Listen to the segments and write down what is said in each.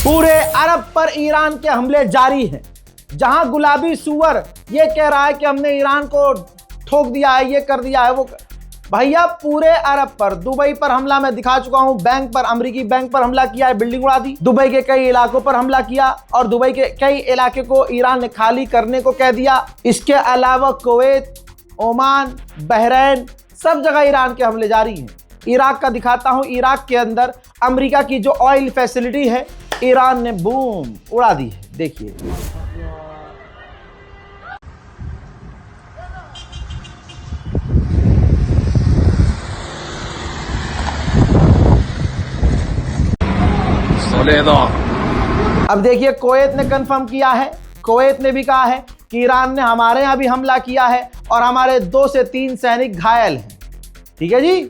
पूरे अरब पर ईरान के हमले जारी हैं। जहां गुलाबी सुअर ये कह रहा है कि हमने ईरान को ठोक दिया है, ये कर दिया है, वो भैया पूरे अरब पर, दुबई पर हमला मैं दिखा चुका हूं, बैंक पर, अमेरिकी बैंक पर हमला किया है, बिल्डिंग उड़ा दी, दुबई के कई इलाकों पर हमला किया और दुबई के कई इलाके को ईरान ने खाली करने को कह दिया। इसके अलावा कुवैत, ओमान, बहरीन, सब जगह ईरान के हमले जारी हैं। इराक का दिखाता हूं, इराक के अंदर अमेरिका की जो ऑयल फैसिलिटी है ईरान ने बूम उड़ा दी है। देखिए अब देखिए कुवैत ने कंफर्म किया है, कुवैत ने भी कहा है कि ईरान ने हमारे यहाँ भी हमला किया है और हमारे 2 से 3 सैनिक घायल हैं। ठीक है जी,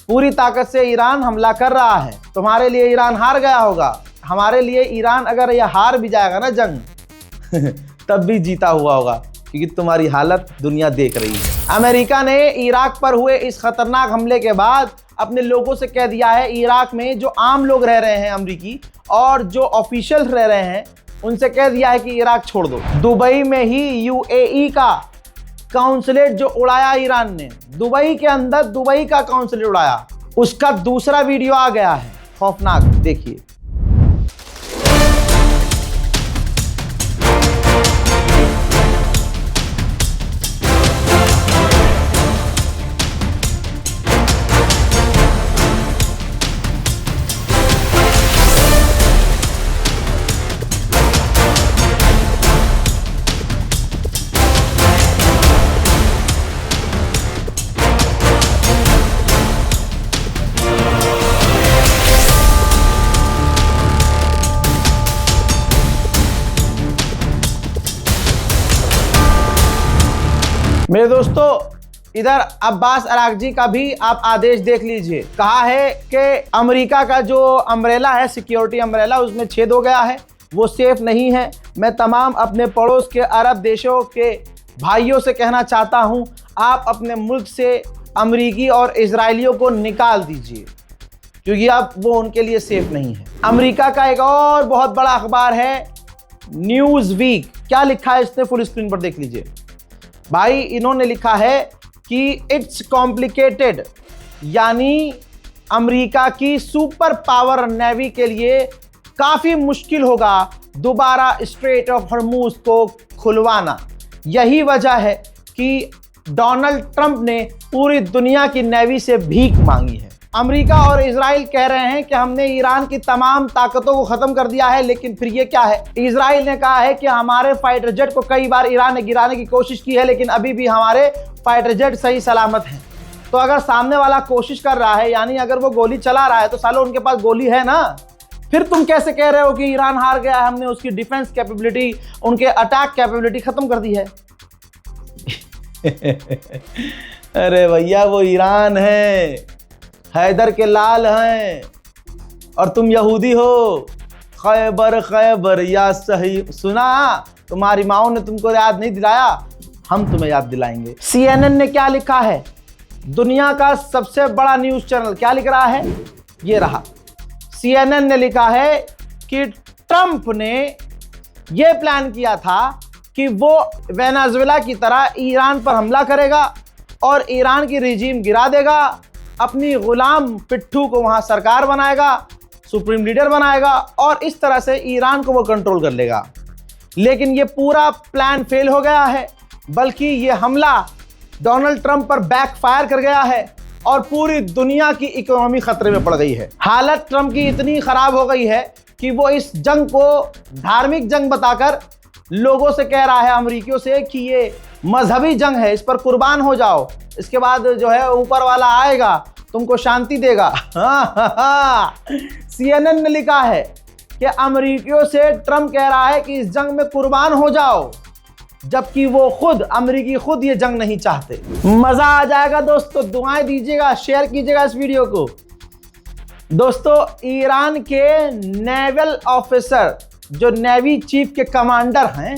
पूरी ताकत से ईरान हमला कर रहा है। तुम्हारे लिए ईरान हार गया होगा, हमारे लिए ईरान अगर यह हार भी जाएगा ना जंग तब भी जीता हुआ होगा, क्योंकि तुम्हारी हालत दुनिया देख रही है। अमेरिका ने इराक पर हुए इस खतरनाक हमले के बाद अपने लोगों से कह दिया है, इराक में जो आम लोग रह रहे हैं अमेरिकी और जो ऑफिशियल रह रहे हैं उनसे कह दिया है कि इराक छोड़ दो। दुबई में ही यूएई का काउंसलेट जो उड़ाया ईरान ने, दुबई के अंदर दुबई का काउंसलेट उड़ाया, उसका दूसरा वीडियो आ गया है, खौफनाक। देखिए मेरे दोस्तों, इधर अब्बास अरागची का भी आप आदेश देख लीजिए। कहा है कि अमेरिका का जो अम्ब्रेला है, सिक्योरिटी अम्ब्रेला, उसमें छेद हो गया है, वो सेफ नहीं है। मैं तमाम अपने पड़ोस के अरब देशों के भाइयों से कहना चाहता हूं, आप अपने मुल्क से अमेरिकी और इजरायलियों को निकाल दीजिए, क्योंकि अब वो उनके लिए सेफ नहीं है। अमेरिका का एक और बहुत बड़ा अखबार है न्यूज़ वीक, क्या लिखा है इसने, फुल स्क्रीन पर देख लीजिए भाई। इन्होंने लिखा है कि इट्स कॉम्प्लिकेटेड, यानी अमेरिका की सुपर पावर नेवी के लिए काफ़ी मुश्किल होगा दोबारा स्ट्रेट ऑफ हॉर्मूज को खुलवाना। यही वजह है कि डोनाल्ड ट्रंप ने पूरी दुनिया की नेवी से भीख मांगी है। अमेरिका और इजराइल कह रहे हैं कि हमने ईरान की तमाम ताकतों को ख़त्म कर दिया है, लेकिन फिर ये क्या है, इजराइल ने कहा है कि हमारे फाइटर जेट को कई बार ईरान ने गिराने की कोशिश की है, लेकिन अभी भी हमारे फाइटर जेट सही सलामत हैं। तो अगर सामने वाला कोशिश कर रहा है, यानी अगर वो गोली चला रहा है, तो सालों उनके पास गोली है ना। फिर तुम कैसे कह रहे हो कि ईरान हार गया है, हमने उसकी डिफेंस कैपेबिलिटी, उनके अटैक कैपेबिलिटी ख़त्म कर दी है। अरे भैया, वो ईरान है, हैदर के लाल हैं, और तुम यहूदी हो। खैबर खैबर या सही, सुना, तुम्हारी माओ ने तुमको याद नहीं दिलाया, हम तुम्हें याद दिलाएंगे। CNN ने क्या लिखा है, दुनिया का सबसे बड़ा न्यूज़ चैनल क्या लिख रहा है, ये रहा। CNN ने लिखा है कि ट्रंप ने यह प्लान किया था कि वो वेनेजुएला की तरह ईरान पर हमला करेगा और ईरान की रिजीम गिरा देगा, अपनी गुलाम पिट्ठू को वहां सरकार बनाएगा, सुप्रीम लीडर बनाएगा, और इस तरह से ईरान को वो कंट्रोल कर लेगा। लेकिन ये पूरा प्लान फेल हो गया है, बल्कि ये हमला डोनाल्ड ट्रंप पर बैकफायर कर गया है और पूरी दुनिया की इकोनॉमी खतरे में पड़ गई है। हालत ट्रंप की इतनी खराब हो गई है कि वो इस जंग को धार्मिक जंग बताकर लोगों से कह रहा है, अमेरिकियों से, कि ये मजहबी जंग है, इस पर कुर्बान हो जाओ, इसके बाद जो है ऊपर वाला आएगा, तुमको शांति देगा। CNN ने लिखा है कि अमेरिकियों से ट्रंप कह रहा है कि इस जंग में कुर्बान हो जाओ, जबकि वो खुद, अमेरिकी खुद ये जंग नहीं चाहते। मजा आ जाएगा दोस्तों, दुआएं दीजिएगा, शेयर कीजिएगा इस वीडियो को। दोस्तों, ईरान के नेवल ऑफिसर, जो नेवी चीफ के कमांडर हैं,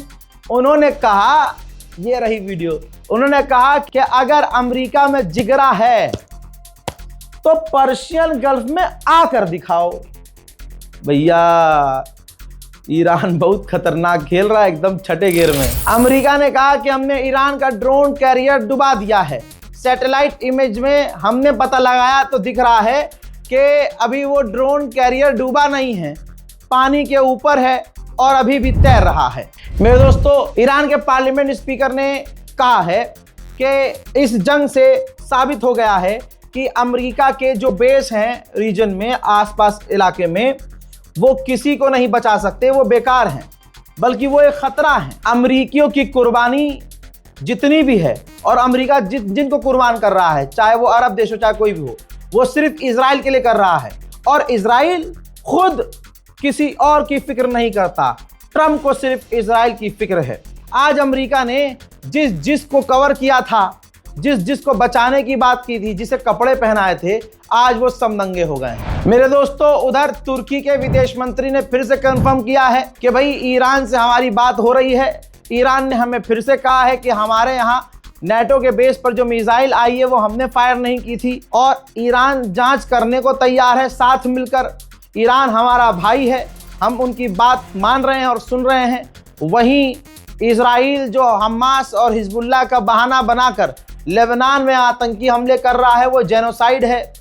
उन्होंने कहा, ये रही वीडियो, उन्होंने कहा कि अगर अमेरिका में जिगरा है तो पर्शियन गल्फ में आकर दिखाओ। भैया ईरान बहुत खतरनाक खेल रहा है, एकदम छठे गियर में। अमेरिका ने कहा कि हमने ईरान का ड्रोन कैरियर डुबा दिया है। सैटेलाइट इमेज में हमने पता लगाया तो दिख रहा है कि अभी वो ड्रोन कैरियर डूबा नहीं है, पानी के ऊपर है और अभी भी तैर रहा है। मेरे दोस्तों, ईरान के पार्लियामेंट स्पीकर ने कहा है कि इस जंग से साबित हो गया है कि अमेरिका के जो बेस हैं रीजन में, आसपास इलाके में, वो किसी को नहीं बचा सकते, वो बेकार हैं, बल्कि वो एक खतरा है। अमेरिकियों की कुर्बानी जितनी भी है और अमेरिका जिनको कुर्बान कर रहा है, चाहे वो अरब देश हो चाहे कोई भी हो, वो सिर्फ इजराइल के लिए कर रहा है। और इजराइल खुद किसी और की फिक्र नहीं करता, ट्रंप को सिर्फ इजराइल की फिक्र है। आज अमेरिका ने जिसको कवर किया था, जिसको बचाने की बात की थी, जिसे कपड़े पहनाए थे, आज वो सब नंगे हो गए हैं। मेरे दोस्तों, उधर तुर्की के विदेश मंत्री ने फिर से कंफर्म किया है कि भाई ईरान से हमारी बात हो रही है। ईरान ने हमें फिर से कहा है कि हमारे यहाँ नेटो के बेस पर जो मिसाइल आई है वो हमने फायर नहीं की थी और ईरान जांच करने को तैयार है साथ मिलकर। ईरान हमारा भाई है, हम उनकी बात मान रहे हैं और सुन रहे हैं। वहीं इजराइल जो हमास और हिजबुल्लाह का बहाना बनाकर लेबनान में आतंकी हमले कर रहा है, वो जेनोसाइड है।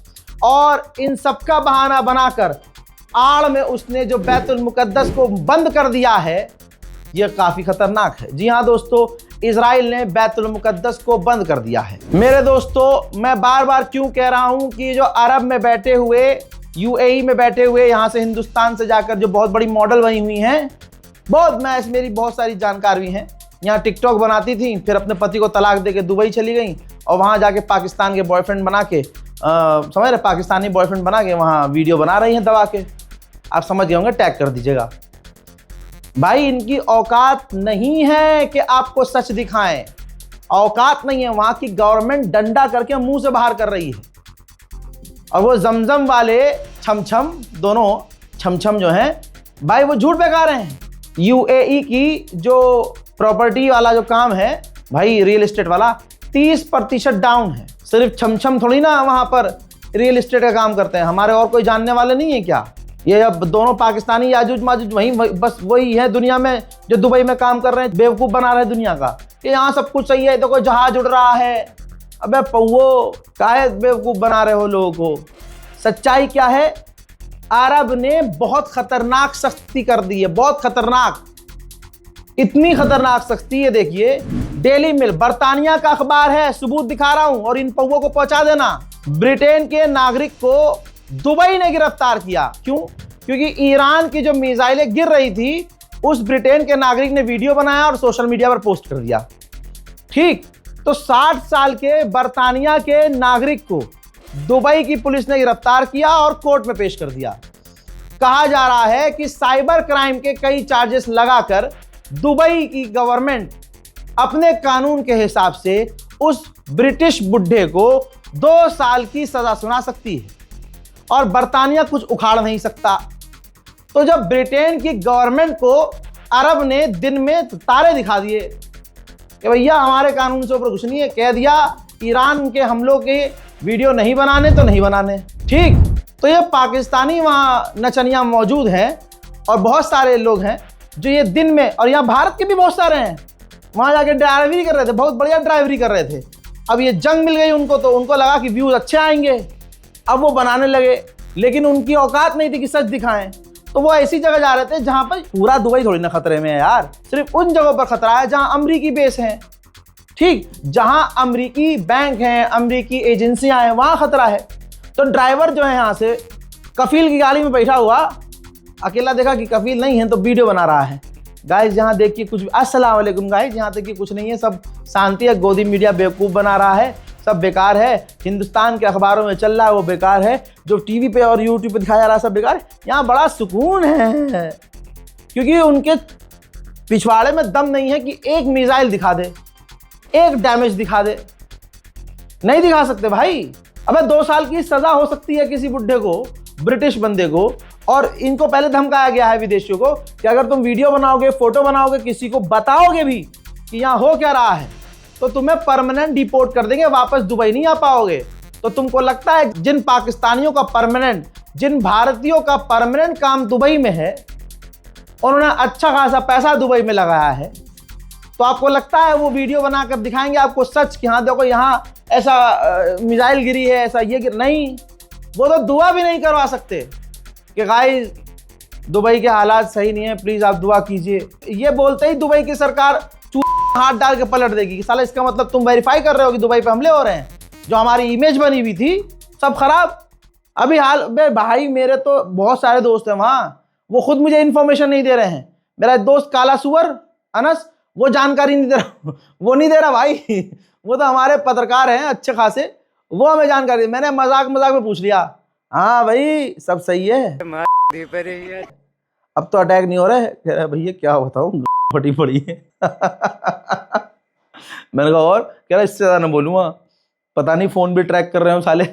और इन सबका बहाना बनाकर आड़ में उसने जो बैतुल मुकद्दस को बंद कर दिया है, ये काफ़ी खतरनाक है। जी हाँ दोस्तों, इजराइल ने बैतुल मुकद्दस को बंद कर दिया है। मेरे दोस्तों, मैं बार बार क्यों कह रहा हूँ कि जो अरब में बैठे हुए, यूएई में बैठे हुए, यहाँ से हिंदुस्तान से जाकर जो बहुत बड़ी मॉडल बनी हुई हैं, मेरी बहुत सारी जानकार भी हैं, यहाँ टिकटॉक बनाती थी, फिर अपने पति को तलाक देके दुबई चली गई और वहाँ जाके पाकिस्तान के बॉयफ्रेंड बना के, समझ रहे, पाकिस्तानी बॉयफ्रेंड बना के वहाँ वीडियो बना रही हैं दबा के। आप समझ गए होंगे, टैग कर दीजिएगा। भाई, इनकी औकात नहीं है कि आपको सच दिखाएं, औकात नहीं है। वहाँ की गवर्नमेंट डंडा करके मुंह से बाहर कर रही है। और वो जमजम वाले छमछम, दोनों छमछम जो हैं भाई, वो झूठ बेकार रहे हैं। यूएई की जो प्रॉपर्टी वाला जो काम है भाई, रियल एस्टेट वाला, 30% डाउन है। सिर्फ छमछम थोड़ी ना वहाँ पर रियल एस्टेट का काम करते हैं, हमारे और कोई जानने वाले नहीं है क्या? ये अब दोनों पाकिस्तानी याजूज माजूज बस वही है दुनिया में जो दुबई में काम कर रहे हैं, बेवकूफ़ बना रहे हैं दुनिया का कि यहाँ सब कुछ सही है, देखो जहाज उड़ रहा है। अबे पौओ, काहे बेवकूफ़ बना रहे हो लोगों को? सच्चाई क्या है? अरब ने बहुत खतरनाक सख्ती कर दी है, बहुत खतरनाक, इतनी खतरनाक सख्ती है। देखिए, डेली मेल बर्तानिया का अखबार है, सबूत दिखा रहा हूं और इन पौओं को पहुंचा देना। ब्रिटेन के नागरिक को दुबई ने गिरफ्तार किया। क्यों? क्योंकि ईरान की जो मिसाइलें गिर रही थी, उस ब्रिटेन के नागरिक ने वीडियो बनाया और सोशल मीडिया पर पोस्ट कर दिया। ठीक, तो 60 साल के बर्तानिया के नागरिक को दुबई की पुलिस ने गिरफ्तार किया और कोर्ट में पेश कर दिया। कहा जा रहा है कि साइबर क्राइम के कई चार्जेस लगाकर दुबई की गवर्नमेंट अपने कानून के हिसाब से उस ब्रिटिश बुड्ढे को 2 साल की सजा सुना सकती है और बर्तानिया कुछ उखाड़ नहीं सकता। तो जब ब्रिटेन की गवर्नमेंट को अरब ने दिन में तारे दिखा दिए कि भैया हमारे कानून से ऊपर कुछ नहीं है, कह दिया ईरान के हमलों के वीडियो नहीं बनाने तो नहीं बनाने। ठीक, तो ये पाकिस्तानी वहाँ नचनिया मौजूद हैं और बहुत सारे लोग हैं जो ये दिन में, और यहाँ भारत के भी बहुत सारे हैं, वहाँ जाके ड्राइवरी कर रहे थे, बहुत बढ़िया ड्राइवरी कर रहे थे। अब ये जंग मिल गई उनको, तो उनको लगा कि व्यूज़ अच्छे आएंगे, अब वो बनाने लगे, लेकिन उनकी औकात नहीं थी कि सच दिखाएं। तो वो ऐसी जगह जा रहे थे जहाँ पर पूरा दुबई थोड़ी ना खतरे में है यार, सिर्फ उन जगहों पर खतरा है जहाँ अमरीकी बेस हैं। ठीक, जहाँ अमरीकी बैंक हैं, अमरीकी एजेंसियाँ हैं, वहाँ खतरा है। तो ड्राइवर जो है यहाँ से कफील की गाड़ी में बैठा हुआ, अकेला देखा कि कफील नहीं है तो वीडियो बना रहा है। गाइस यहाँ देखिए कुछ, अस्सलाम वालेकुम गाइस, यहाँ देखिए कुछ नहीं है, सब शांति है। गोदी मीडिया बेवकूफ़ बना रहा है, सब बेकार है। हिंदुस्तान के अखबारों में चल रहा है वो बेकार है, जो टीवी पे और यूट्यूब पे दिखाया जा रहा है सब बेकार है। यहाँ बड़ा सुकून है क्योंकि उनके पिछवाड़े में दम नहीं है कि एक मिसाइल दिखा दे, एक डैमेज दिखा दे, नहीं दिखा सकते भाई। अबे 2 साल की सजा हो सकती है किसी बुड्ढे को, ब्रिटिश बंदे को। और इनको पहले धमकाया गया है विदेशियों को कि अगर तुम वीडियो बनाओगे, फोटो बनाओगे, किसी को बताओगे भी कि यहाँ हो क्या रहा है, तो तुम्हें परमानेंट डिपोर्ट कर देंगे, वापस दुबई नहीं आ पाओगे। तो तुमको लगता है जिन पाकिस्तानियों का परमानेंट, जिन भारतीयों का परमानेंट काम दुबई में है, उन्होंने अच्छा खासा पैसा दुबई में लगाया है, तो आपको लगता है वो वीडियो बनाकर दिखाएंगे आपको सच कि हाँ देखो यहाँ ऐसा मिसाइल गिरी है, ऐसा ये गिर नहीं। वो तो दुआ भी नहीं करवा सकते कि गाइस दुबई के हालात सही नहीं है, प्लीज आप दुआ कीजिए। ये बोलते ही दुबई की सरकार हाथ डाल के पलट देगी कि साला इसका मतलब तुम वेरीफाई कर रहे हो कि दुबई पे हमले हो रहे हैं। जो हमारी इमेज बनी हुई थी सब खराब। अभी हाल में भाई मेरे तो बहुत सारे दोस्त हैं वहाँ, वो खुद मुझे इन्फॉर्मेशन नहीं दे रहे हैं। मेरा दोस्त काला सुअर अनस, वो जानकारी नहीं दे रहा वो नहीं दे रहा भाई वो तो हमारे पत्रकार हैं अच्छे खासे, वो हमें जानकारी। मैंने मजाक मजाक में पूछ लिया, हाँ भाई सब सही है, अब तो अटैक नहीं हो रहा है। कह रहा भैया क्या बताऊँ फटी पड़ी है मैंने कहा और कह रहा इससे ज्यादा ना बोलूँगा, पता नहीं फोन भी ट्रैक कर रहे हो साले